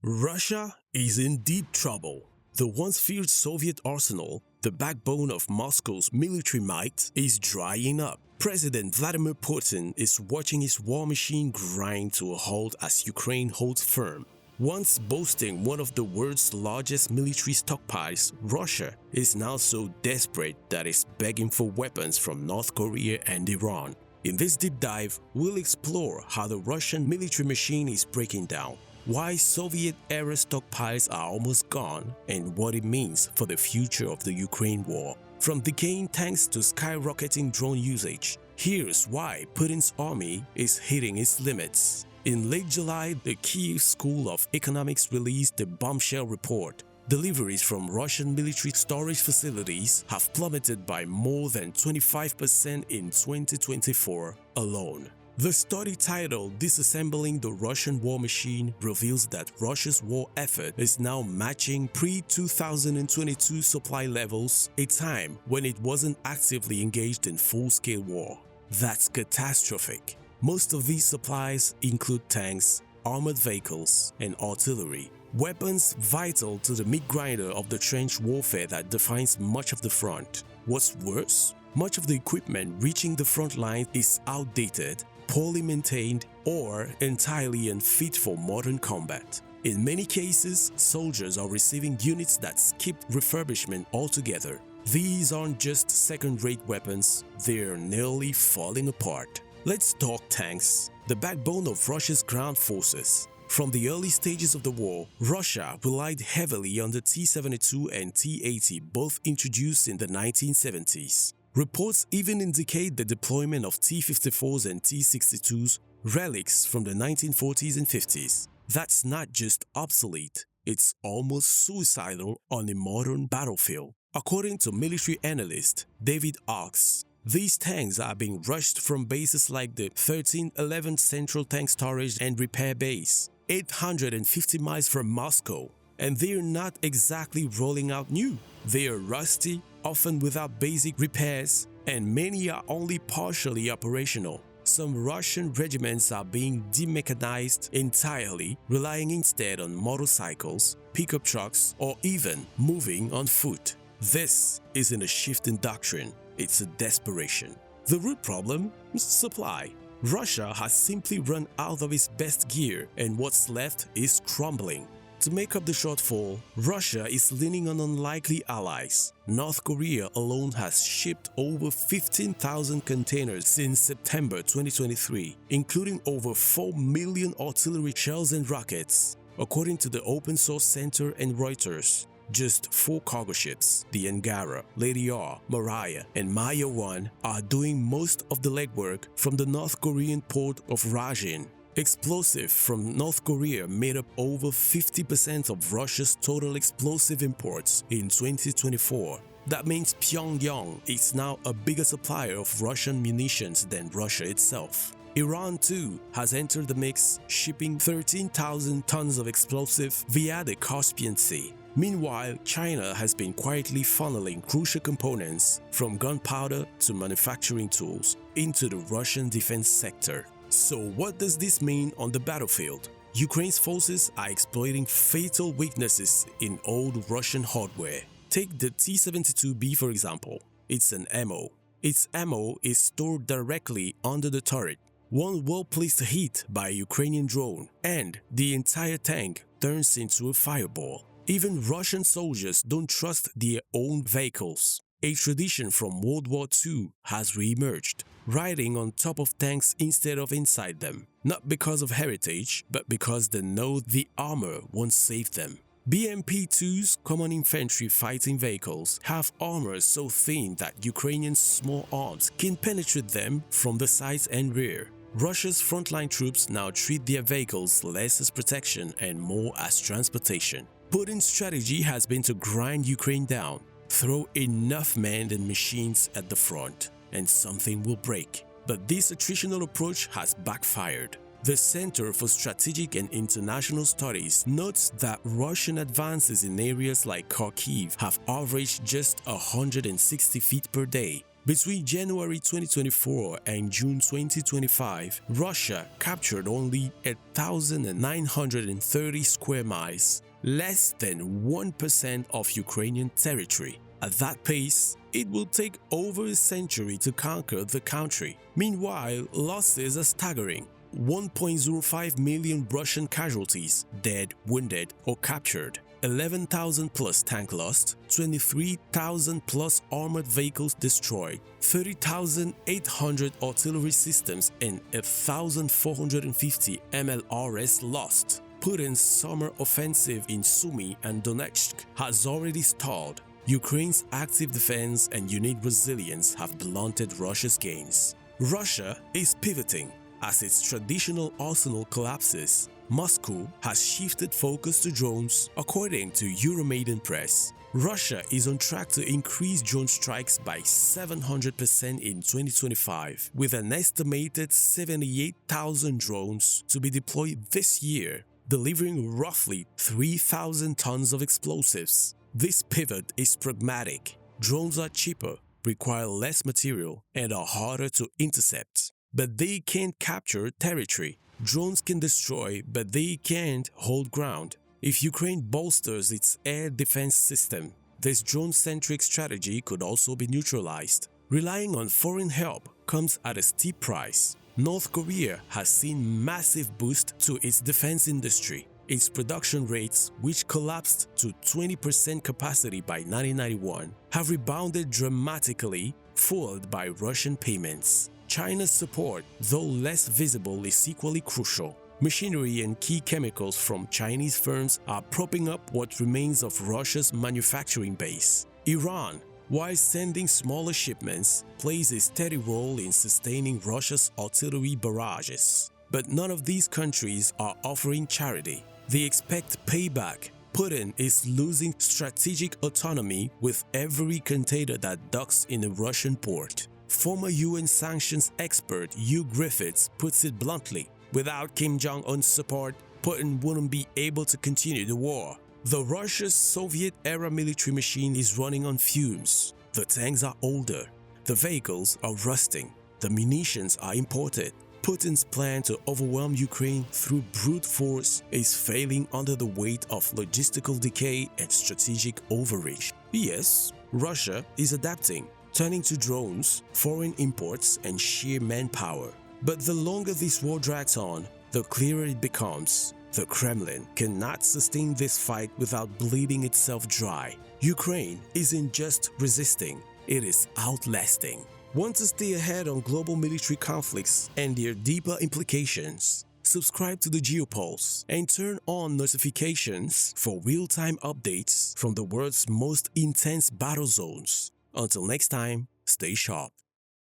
Russia is in deep trouble. The once-feared Soviet arsenal, the backbone of Moscow's military might, is drying up. President Vladimir Putin is watching his war machine grind to a halt as Ukraine holds firm. Once boasting one of the world's largest military stockpiles, Russia is now so desperate that it's begging for weapons from North Korea and Iran. In this deep dive, we'll explore how the Russian military machine is breaking down, why Soviet-era stockpiles are almost gone, and what it means for the future of the Ukraine war. From decaying tanks to skyrocketing drone usage, here's why Putin's army is hitting its limits. In late July, the Kyiv School of Economics released the bombshell report. Deliveries from Russian military storage facilities have plummeted by more than 25% in 2024 alone. The study titled Disassembling the Russian War Machine reveals that Russia's war effort is now matching pre-2022 supply levels, a time when it wasn't actively engaged in full-scale war. That's catastrophic. Most of these supplies include tanks, armored vehicles, and artillery, weapons vital to the meat grinder of the trench warfare that defines much of the front. What's worse, much of the equipment reaching the front line is outdated, poorly maintained, or entirely unfit for modern combat. In many cases, soldiers are receiving units that skipped refurbishment altogether. These aren't just second-rate weapons, they're nearly falling apart. Let's talk tanks, the backbone of Russia's ground forces. From the early stages of the war, Russia relied heavily on the T-72 and T-80, both introduced in the 1970s. Reports even indicate the deployment of T-54s and T-62s, relics from the 1940s and 50s. That's not just obsolete, it's almost suicidal on a modern battlefield. According to military analyst David Ox, these tanks are being rushed from bases like the 1311 Central Tank Storage and Repair Base, 850 miles from Moscow, and they're not exactly rolling out new. They are rusty, often without basic repairs, and many are only partially operational. Some Russian regiments are being demechanized entirely, relying instead on motorcycles, pickup trucks, or even moving on foot. This isn't a shift in doctrine. It's a desperation. The root problem is supply. Russia has simply run out of its best gear, and what's left is crumbling. To make up the shortfall, Russia is leaning on unlikely allies. North Korea alone has shipped over 15,000 containers since September 2023, including over 4 million artillery shells and rockets, according to the Open Source Center and Reuters. Just 4 cargo ships, the Angara, Lady R, Mariah, and Maya 1, are doing most of the legwork from the North Korean port of Rajin. Explosive from North Korea made up over 50% of Russia's total explosive imports in 2024. That means Pyongyang is now a bigger supplier of Russian munitions than Russia itself. Iran too has entered the mix, shipping 13,000 tons of explosive via the Caspian Sea. Meanwhile, China has been quietly funneling crucial components, from gunpowder to manufacturing tools, into the Russian defense sector. So what does this mean on the battlefield? Ukraine's forces are exploiting fatal weaknesses in old Russian hardware. Take the T-72B for example. It's an ammo. Its ammo is stored directly under the turret. One well-placed hit by a Ukrainian drone, and the entire tank turns into a fireball. Even Russian soldiers don't trust their own vehicles. A tradition from World War II has re-emerged, riding on top of tanks instead of inside them. Not because of heritage, but because they know the armor won't save them. BMP-2s, common infantry fighting vehicles, have armor so thin that Ukrainian small arms can penetrate them from the sides and rear. Russia's frontline troops now treat their vehicles less as protection and more as transportation. Putin's strategy has been to grind Ukraine down, throw enough men and machines at the front, and something will break. But this attritional approach has backfired. The Center for Strategic and International Studies notes that Russian advances in areas like Kharkiv have averaged just 160 feet per day. Between January 2024 and June 2025, Russia captured only 1,930 square miles, less than 1% of Ukrainian territory. At that pace, it will take over a century to conquer the country. Meanwhile, losses are staggering. 1.05 million Russian casualties, dead, wounded, or captured. 11,000 plus tank lost, 23,000 plus armored vehicles destroyed, 30,800 artillery systems and 1,450 MLRS lost. Putin's summer offensive in Sumy and Donetsk has already stalled. Ukraine's active defense and unit resilience have blunted Russia's gains. Russia is pivoting. As its traditional arsenal collapses, Moscow has shifted focus to drones, according to Euromaidan Press. Russia is on track to increase drone strikes by 700% in 2025, with an estimated 78,000 drones to be deployed this year, delivering roughly 3,000 tons of explosives. This pivot is pragmatic. Drones are cheaper, require less material, and are harder to intercept. But they can't capture territory. Drones can destroy, but they can't hold ground. If Ukraine bolsters its air defense system, this drone-centric strategy could also be neutralized. Relying on foreign help comes at a steep price. North Korea has seen massive boost to its defense industry. Its production rates, which collapsed to 20% capacity by 1991, have rebounded dramatically, fueled by Russian payments. China's support, though less visible, is equally crucial. Machinery and key chemicals from Chinese firms are propping up what remains of Russia's manufacturing base. Iran, while sending smaller shipments, plays a steady role in sustaining Russia's artillery barrages. But none of these countries are offering charity. They expect payback. Putin is losing strategic autonomy with every container that docks in a Russian port. Former UN sanctions expert Hugh Griffiths puts it bluntly, without Kim Jong-un's support, Putin wouldn't be able to continue the war. The Russia's Soviet-era military machine is running on fumes. The tanks are older. The vehicles are rusting. The munitions are imported. Putin's plan to overwhelm Ukraine through brute force is failing under the weight of logistical decay and strategic overreach. Yes, Russia is adapting, turning to drones, foreign imports, and sheer manpower. But the longer this war drags on, the clearer it becomes. The Kremlin cannot sustain this fight without bleeding itself dry. Ukraine isn't just resisting, it is outlasting. Want to stay ahead on global military conflicts and their deeper implications? Subscribe to the Geopulse and turn on notifications for real-time updates from the world's most intense battle zones. Until next time, stay sharp.